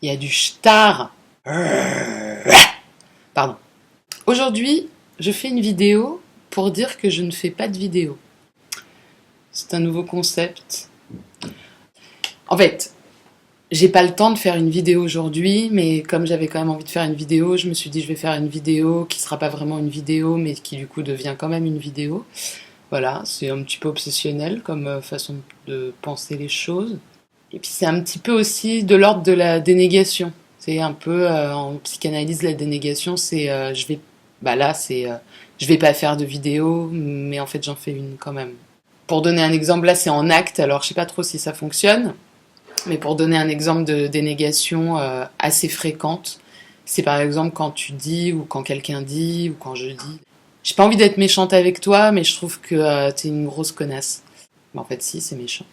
Il y a du star. Pardon. Aujourd'hui, je fais une vidéo pour dire que je ne fais pas de vidéo. C'est un nouveau concept. En fait, j'ai pas le temps de faire une vidéo aujourd'hui, mais comme j'avais quand même envie de faire une vidéo, je me suis dit je vais faire une vidéo qui sera pas vraiment une vidéo, mais qui du coup devient quand même une vidéo. Voilà, c'est un petit peu obsessionnel comme façon de penser les choses. Et puis c'est un petit peu aussi de l'ordre de la dénégation. C'est un peu en psychanalyse la dénégation, c'est je vais pas faire de vidéo, mais en fait j'en fais une quand même. Pour donner un exemple, là c'est en acte, alors je sais pas trop si ça fonctionne, mais pour donner un exemple de dénégation assez fréquente, c'est par exemple quand tu dis ou quand quelqu'un dit ou quand je dis j'ai pas envie d'être méchante avec toi, mais je trouve que t'es une grosse connasse. Mais en fait si, c'est méchant.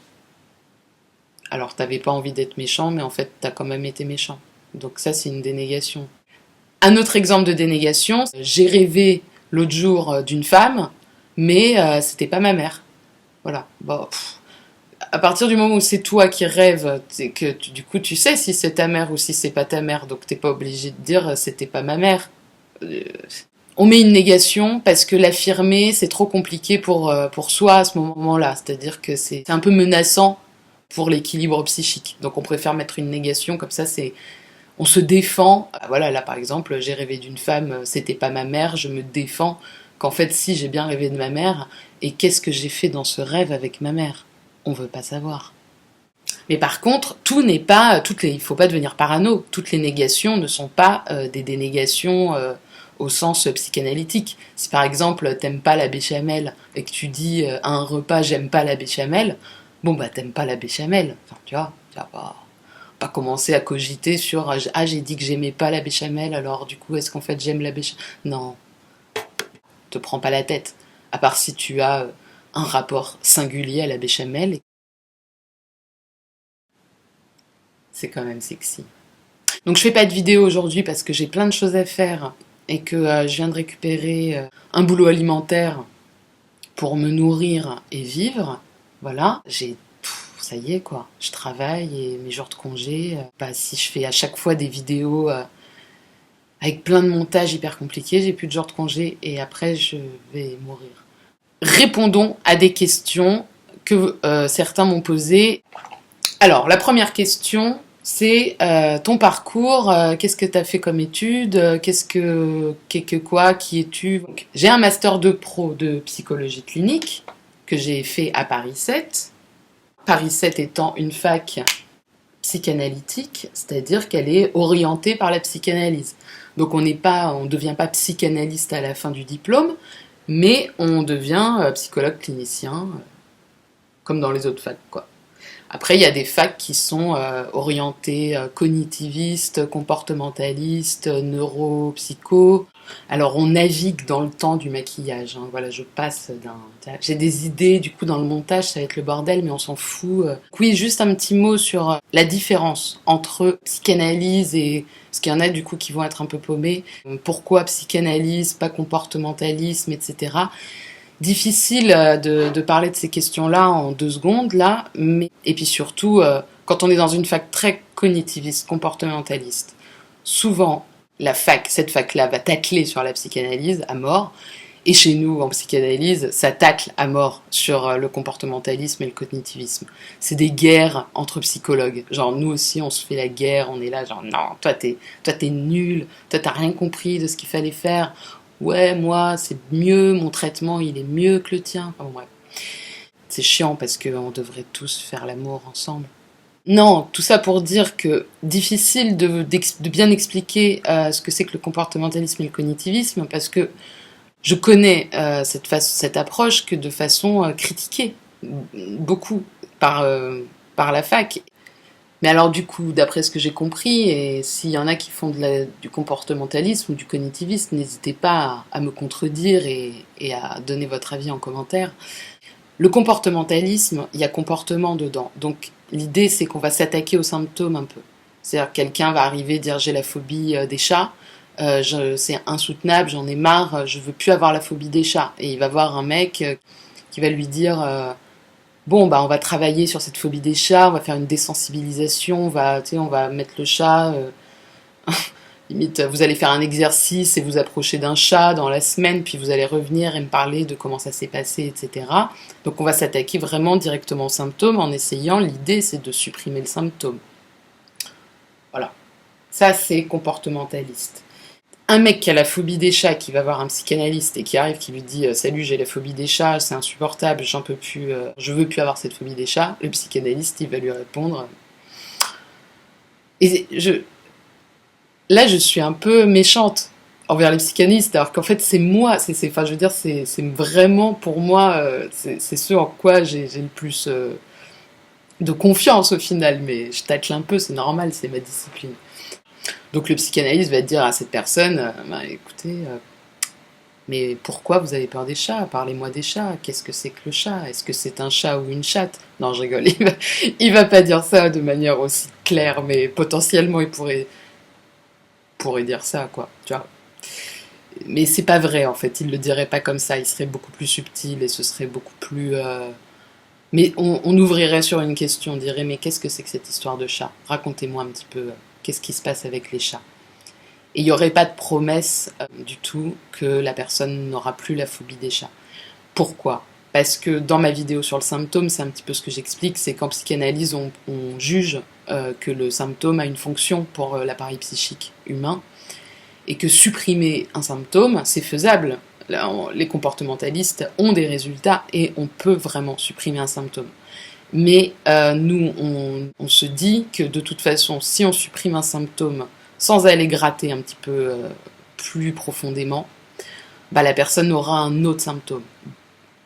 Alors t'avais pas envie d'être méchant, mais en fait t'as quand même été méchant. Donc ça c'est une dénégation. Un autre exemple de dénégation, j'ai rêvé l'autre jour d'une femme, mais c'était pas ma mère. Voilà. Bon, à partir du moment où c'est toi qui rêves, du coup tu sais si c'est ta mère ou si c'est pas ta mère, donc t'es pas obligé de dire c'était pas ma mère. On met une négation parce que l'affirmer c'est trop compliqué pour soi à ce moment-là. C'est-à-dire que c'est un peu menaçant pour l'équilibre psychique. Donc on préfère mettre une négation, comme ça c'est on se défend. Voilà, là par exemple, j'ai rêvé d'une femme, c'était pas ma mère, je me défends qu'en fait si j'ai bien rêvé de ma mère, et qu'est-ce que j'ai fait dans ce rêve avec ma mère? On veut pas savoir. Mais par contre, tout n'est pas, il faut pas devenir parano. Toutes les négations ne sont pas des dénégations au sens psychanalytique. Si par exemple t'aimes pas la béchamel et que tu dis à un repas j'aime pas la béchamel, bon bah t'aimes pas la béchamel. Enfin, tu vas pas commencer à cogiter sur ah j'ai dit que j'aimais pas la béchamel alors du coup est-ce qu'en fait j'aime la béchamel. Non, te prends pas la tête. À part si tu as un rapport singulier à la béchamel, c'est quand même sexy. Donc je fais pas de vidéo aujourd'hui parce que j'ai plein de choses à faire et que je viens de récupérer un boulot alimentaire pour me nourrir et vivre. Voilà, ça y est quoi, je travaille et mes jours de congé, si je fais à chaque fois des vidéos avec plein de montages hyper compliqués, j'ai plus de jours de congé et après je vais mourir. Répondons à des questions que certains m'ont posées. Alors, la première question, c'est ton parcours, qu'est-ce que tu as fait comme études, qui es-tu? Donc, j'ai un master 2 pro de psychologie clinique que j'ai fait à Paris 7. Paris 7 étant une fac psychanalytique, c'est-à-dire qu'elle est orientée par la psychanalyse. Donc on ne devient pas psychanalyste à la fin du diplôme, mais on devient psychologue clinicien, comme dans les autres facs, quoi. Après, il y a des facs qui sont orientées cognitivistes, comportementalistes, neuropsycho. Alors, on navigue dans le temps du maquillage. Hein. Voilà, je passe d'un... J'ai des idées, du coup, dans le montage, ça va être le bordel, mais on s'en fout. Oui, juste un petit mot sur la différence entre psychanalyse et... Parce qu'il y en a, du coup, qui vont être un peu paumés. Pourquoi psychanalyse, pas comportementalisme, etc. Difficile de parler de ces questions-là en 2 secondes, là, mais et puis surtout, quand on est dans une fac très cognitiviste, comportementaliste, souvent cette fac-là va tacler sur la psychanalyse à mort, et chez nous, en psychanalyse, ça tacle à mort sur le comportementalisme et le cognitivisme. C'est des guerres entre psychologues. Genre, nous aussi, on se fait la guerre, on est là, genre, non, toi, t'es nul, toi, t'as rien compris de ce qu'il fallait faire. Ouais, moi, c'est mieux, mon traitement, il est mieux que le tien. Enfin, bon, bref. C'est chiant parce qu'on devrait tous faire l'amour ensemble. Non, tout ça pour dire que difficile de bien expliquer ce que c'est que le comportementalisme et le cognitivisme parce que je connais cette approche que de façon critiquée, beaucoup, par la fac. Mais alors du coup, d'après ce que j'ai compris, et s'il y en a qui font du comportementalisme ou du cognitivisme, n'hésitez pas à me contredire et à donner votre avis en commentaire. Le comportementalisme, il y a comportement dedans. Donc l'idée, c'est qu'on va s'attaquer aux symptômes un peu. C'est-à-dire que quelqu'un va arriver et dire j'ai la phobie des chats, c'est insoutenable, j'en ai marre, je veux plus avoir la phobie des chats. Et il va voir un mec qui va lui dire bon, bah, on va travailler sur cette phobie des chats, on va faire une désensibilisation, on va mettre le chat, limite, vous allez faire un exercice et vous approcher d'un chat dans la semaine, puis vous allez revenir et me parler de comment ça s'est passé, etc. Donc on va s'attaquer vraiment directement aux symptômes en essayant, l'idée c'est de supprimer le symptôme. Voilà. Ça, c'est comportementaliste. Un mec qui a la phobie des chats, qui va voir un psychanalyste et qui arrive, qui lui dit salut, j'ai la phobie des chats, c'est insupportable, j'en peux plus, je veux plus avoir cette phobie des chats. Le psychanalyste, il va lui répondre. Et là, je suis un peu méchante envers les psychanalystes, alors qu'en fait, c'est moi, enfin, je veux dire, c'est vraiment pour moi, c'est ce en quoi j'ai le plus de confiance au final, mais je tâcle un peu, c'est normal, c'est ma discipline. Donc le psychanalyste va dire à cette personne, bah, écoutez, mais pourquoi vous avez peur des chats? Parlez-moi des chats. Qu'est-ce que c'est que le chat? Est-ce que c'est un chat ou une chatte? Non, je rigole. Il va pas dire ça de manière aussi claire, mais potentiellement il pourrait dire ça, quoi. Tu vois. Mais c'est pas vrai en fait. Il le dirait pas comme ça. Il serait beaucoup plus subtil et ce serait beaucoup plus. Mais on ouvrirait sur une question. On dirait mais qu'est-ce que c'est que cette histoire de chat? Racontez-moi un petit peu. Qu'est-ce qui se passe avec les chats? Et il n'y aurait pas de promesse du tout que la personne n'aura plus la phobie des chats. Pourquoi? Parce que dans ma vidéo sur le symptôme, c'est un petit peu ce que j'explique, c'est qu'en psychanalyse, on juge que le symptôme a une fonction pour l'appareil psychique humain, et que supprimer un symptôme, c'est faisable. Là, les comportementalistes ont des résultats, et on peut vraiment supprimer un symptôme. Mais nous, on se dit que de toute façon, si on supprime un symptôme sans aller gratter un petit peu plus profondément, bah, la personne aura un autre symptôme.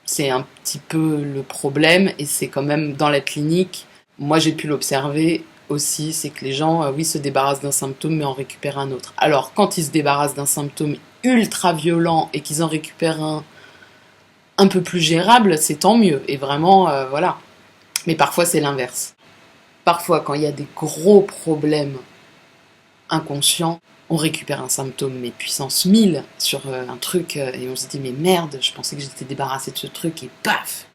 C'est un petit peu le problème, et c'est quand même dans la clinique, moi j'ai pu l'observer aussi, c'est que les gens, oui, se débarrassent d'un symptôme, mais en récupèrent un autre. Alors, quand ils se débarrassent d'un symptôme ultra violent et qu'ils en récupèrent un peu plus gérable, c'est tant mieux. Et vraiment, voilà. Mais parfois, c'est l'inverse. Parfois, quand il y a des gros problèmes inconscients, on récupère un symptôme, mais puissance 1000 sur un truc, et on se dit, mais merde, je pensais que j'étais débarrassée de ce truc, et paf!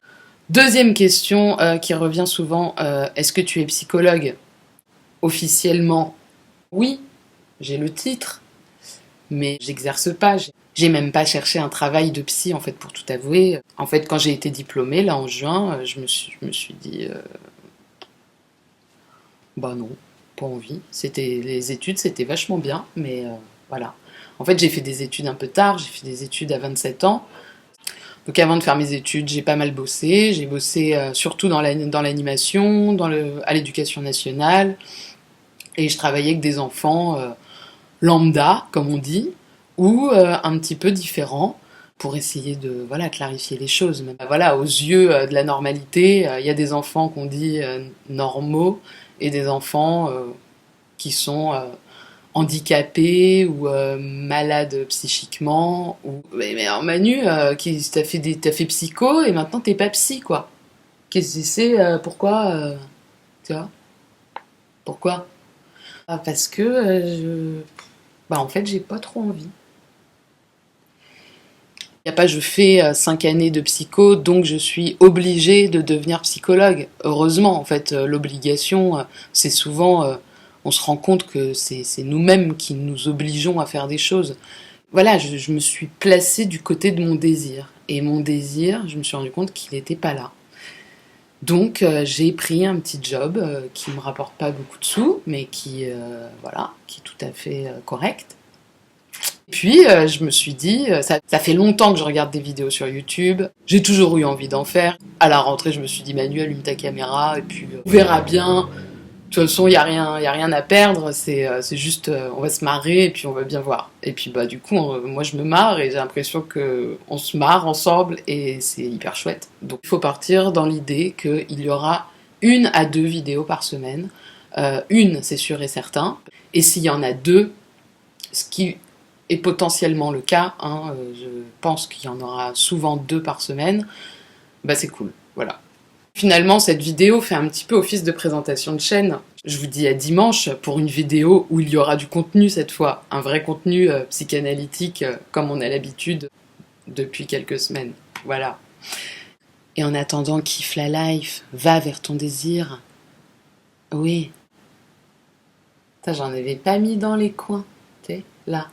Deuxième question qui revient souvent, est-ce que tu es psychologue? Officiellement, oui, j'ai le titre, mais j'exerce pas. J'ai même pas cherché un travail de psy, en fait, pour tout avouer. En fait, quand j'ai été diplômée, là, en juin, je me suis dit, bah non, pas envie. Les études, c'était vachement bien, mais voilà. En fait, j'ai fait des études un peu tard, j'ai fait des études à 27 ans. Donc avant de faire mes études, j'ai pas mal bossé. J'ai bossé surtout dans l'animation, à l'éducation nationale. Et je travaillais avec des enfants lambda, comme on dit, ou un petit peu différents, pour essayer de clarifier les choses. Même, voilà, aux yeux de la normalité, il y a des enfants qu'on dit normaux, et des enfants qui sont handicapés ou malades psychiquement. Mais alors Manu, t'as fait psycho et maintenant t'es pas psy, quoi. Qu'est-ce que c'est pourquoi tu vois? Pourquoi? Parce que en fait, j'ai pas trop envie. Il n'y a pas je fais 5 années de psycho, donc je suis obligée de devenir psychologue. Heureusement, en fait, l'obligation, c'est souvent, on se rend compte que c'est nous-mêmes qui nous obligeons à faire des choses. Voilà, je me suis placée du côté de mon désir. Et mon désir, je me suis rendu compte qu'il n'était pas là. Donc j'ai pris un petit job qui me rapporte pas beaucoup de sous, mais qui est tout à fait correct. Puis je me suis dit, ça fait longtemps que je regarde des vidéos sur YouTube, j'ai toujours eu envie d'en faire. À la rentrée, je me suis dit, Manu, allume ta caméra, et puis on verra bien. De toute façon, il n'y a rien à perdre, c'est juste, on va se marrer, et puis on va bien voir. Et puis du coup, moi je me marre, et j'ai l'impression qu'on se marre ensemble, et c'est hyper chouette. Donc il faut partir dans l'idée qu'il y aura 1 à 2 vidéos par semaine. Une, c'est sûr et certain. Et s'il y en a 2, ce qui est potentiellement le cas, je pense qu'il y en aura souvent 2 par semaine, c'est cool, voilà. Finalement, cette vidéo fait un petit peu office de présentation de chaîne. Je vous dis à dimanche pour une vidéo où il y aura du contenu cette fois, un vrai contenu psychanalytique comme on a l'habitude depuis quelques semaines, voilà. Et en attendant, kiffe la life, va vers ton désir. Oui. Ça, j'en avais pas mis dans les coins. Tu sais, là.